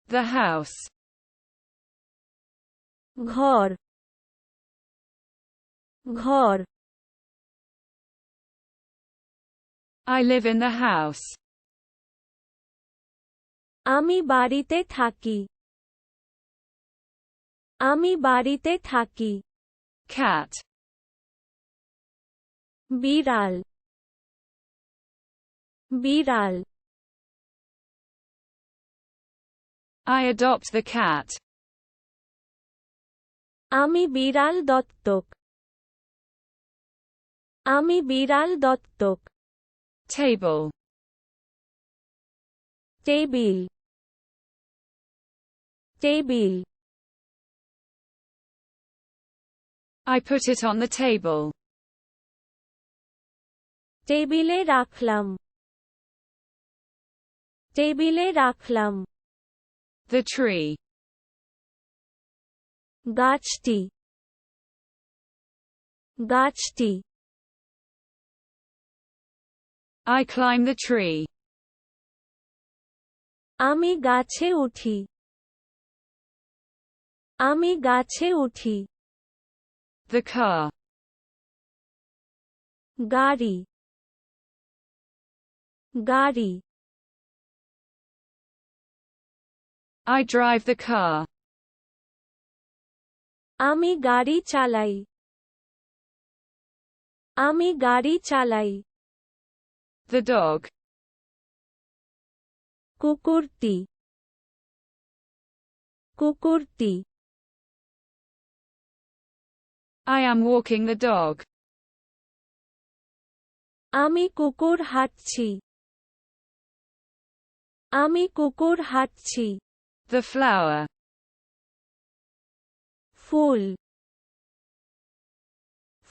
The house. ঘর ঘর I live in the house. আমি বাড়িতে থাকি আমি বাড়িতে থাকি Cat. বিড়াল বিড়াল I adopt the cat. আমি বিড়াল দত্তক আমি বিড়াল দত্তক Table. Table table I put it on the table. টেবিলে রাখলাম টেবিলে রাখলাম The tree. গাছটি গাছটি I climb the tree. আমি গাছে উঠি আমি গাছে উঠি The car. গাড়ি গাড়ি I drive the car. আমি গাড়ি চালাই আমি গাড়ি চালাই The dog. কুকুরটি কুকুরটি I am walking the dog. আমি কুকুর হাঁটছি আমি কুকুর হাঁটছি The flower. Full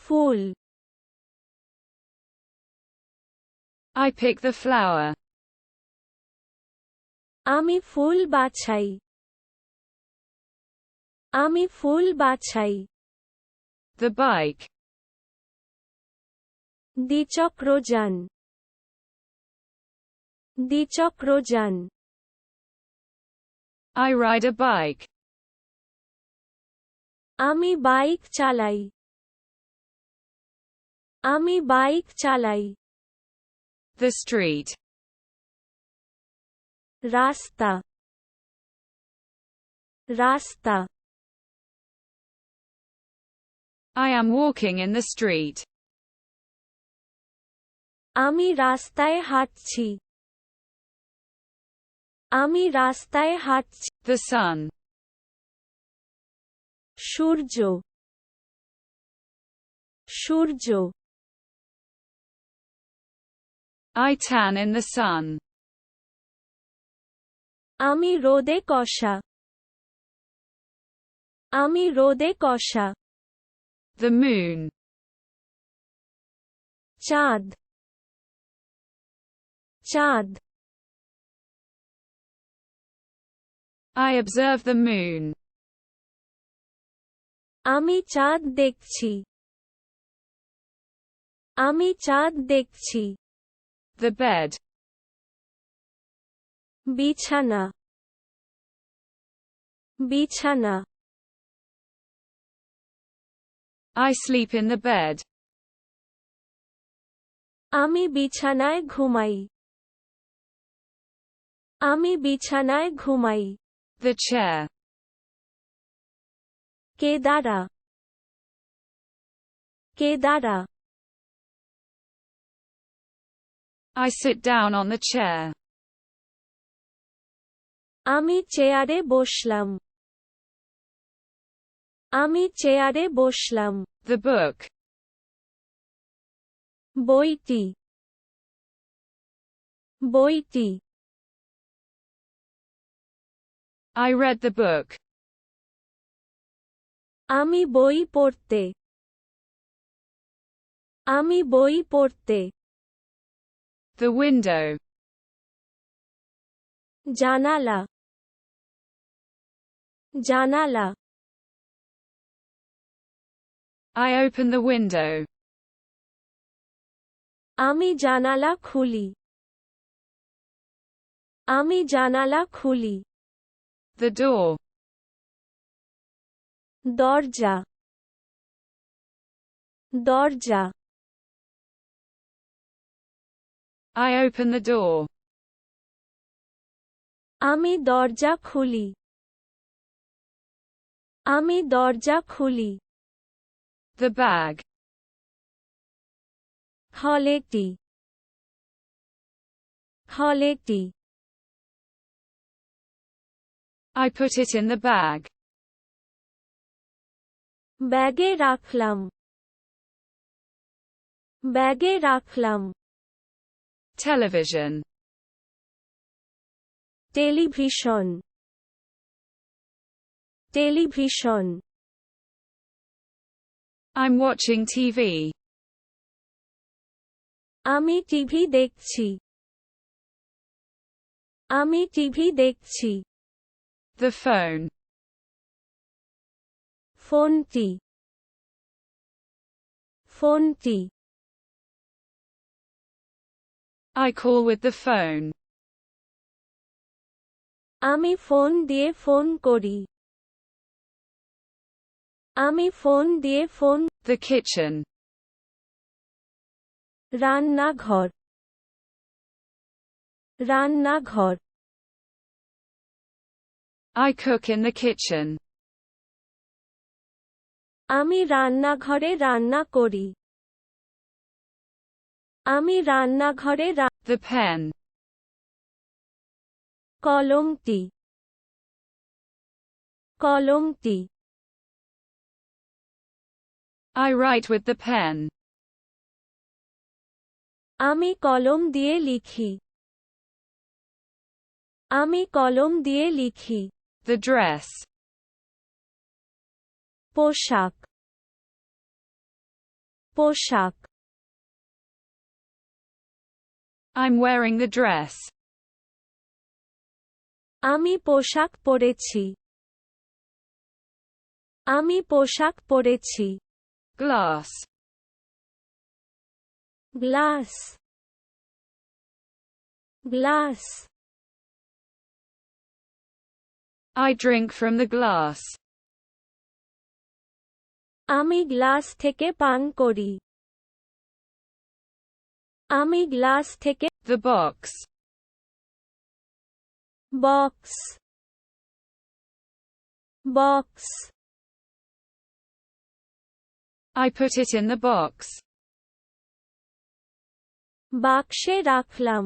full I pick the flower. আমি ফুল বাছাই আমি ফুল বাছাই The bike. দ্বিচক্রযান দ্বিচক্রযান I ride a bike. আমি বাইক চালাই আমি বাইক চালাই The street. রাস্তা রাস্তা I am walking in the street. আমি রাস্তায় হাঁটছি আমি রাস্তায় হাঁটছি The sun. Surya Surya I tan in the sun. আমি রোদে কষা আমি রোদে কষা The moon. চাঁদ চাঁদ I observe the moon. আমি চাঁদ দেখছি আমি চাঁদ দেখছি The bed. বিছানা বিছানা I sleep in the bed. আমি বিছানায় ঘুমাই আমি বিছানায় ঘুমাই The chair. Kedara Kedara I sit down on the chair. আমি চেয়ারে বসলাম আমি চেয়ারে বসলাম The book. বইটি বইটি I read the book. আমি বই পড়তে আমি বই পড়তে The window. জানালা জানালা I open the window. আমি জানালা খুলি আমি জানালা খুলি The door. দরজা দরজা I open the door. আমি দরজা খুলি আমি দরজা খুলি The bag. থলেটি থলেটি I put it in the bag. ব্যাগে রাখলাম ব্যাগে রাখলাম Television. Television television I'm watching TV. আমি টিভি দেখছি আমি টিভি দেখছি The phone. ফোনটি ফোনটি I call with the phone. আমি ফোন দিয়ে ফোন করি আমি ফোন দিয়ে ফোন The kitchen. রান্নাঘর রান্নাঘর I cook in the kitchen. আমি রান্নাঘরে রান্না করি আমি রান্নাঘরে The pen. কলমটি কলমটি I write with the pen. আমি কলম দিয়ে লিখি আমি কলম দিয়ে লিখি The dress. পোশাক পোশাক I'm wearing the dress. আমি পোশাক পরেছি আমি পোশাক পরেছি Glass. Glass glass I drink from the glass. আমি গ্লাস থেকে পান করি আমি গ্লাস থেকে The box. Box box I put it in the box. বাক্সে রাখলাম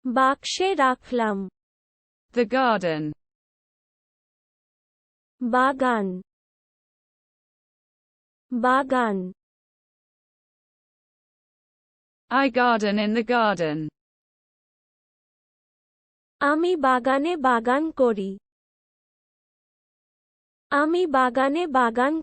বাক্সে রাখলাম The garden. বাগান বাগান I garden in the garden. আমি বাগানে বাগান করি আমি বাগানে বাগান